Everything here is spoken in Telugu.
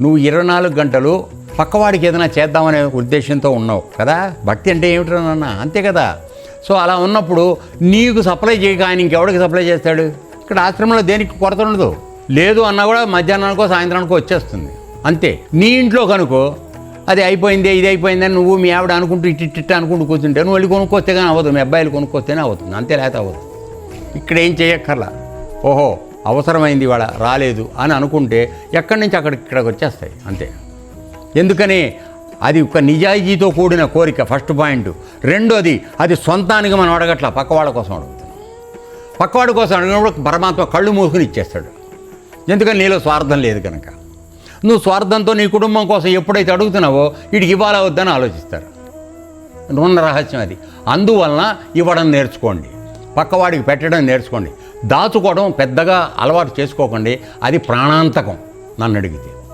నువ్వు 24 గంటలు పక్కవాడికి ఏదైనా చేద్దామనే ఉద్దేశంతో ఉన్నావు కదా. భక్తి అంటే ఏమిటో నాన్న, అంతే కదా. సో అలా ఉన్నప్పుడు నీకు సప్లై చేయక ఆయన ఇంకెవడికి సప్లై చేస్తాడు? ఇక్కడ ఆశ్రమంలో దేనికి కొరత ఉండదు. లేదు అన్నా కూడా మధ్యాహ్నానికో సాయంత్రానికో వచ్చేస్తుంది అంతే. నీ ఇంట్లో కనుకో అది అయిపోయిందే ఇది అయిపోయిందని నువ్వు మీ ఆవిడ అనుకుంటూ ఇట్టిట్ట అనుకుంటూ కూర్చుంటే నువ్వు వెళ్ళి కొనుక్కొస్తే కానీ అవ్వదు, మీ అబ్బాయిలు కొనుక్కొస్తేనే అవుతుంది, అంతే లేకపోతే అవ్వదు. ఇక్కడ ఏం చేయక్కర్లా. ఓహో అవసరమైంది ఇవాళ రాలేదు అని అనుకుంటే ఎక్కడి నుంచి ఇక్కడికి వచ్చేస్తాయి అంతే. ఎందుకని అది ఒక నిజాయితీతో కూడిన కోరిక ఫస్ట్ పాయింట్. రెండోది అది సొంతానికి మనం అడగట్లా, పక్కవాళ్ళ కోసం అడుగుతున్నాం. పక్కవాడి కోసం అడిగినప్పుడు పరమాత్మ కళ్ళు మూసుకుని ఇచ్చేస్తాడు. ఎందుకని నీలో స్వార్థం లేదు కనుక. నువ్వు స్వార్థంతో నీ కుటుంబం కోసం ఎప్పుడైతే అడుగుతున్నావో వీడికి ఇవ్వాలా వద్దని ఆలోచిస్తారు. ఉన్న రహస్యం అది. అందువలన ఇవ్వడం నేర్చుకోండి, పక్కవాడికి పెట్టడం నేర్చుకోండి. దాచుకోవడం పెద్దగా అలవాటు చేసుకోకండి, అది ప్రాణాంతకం నన్ను అడిగితే.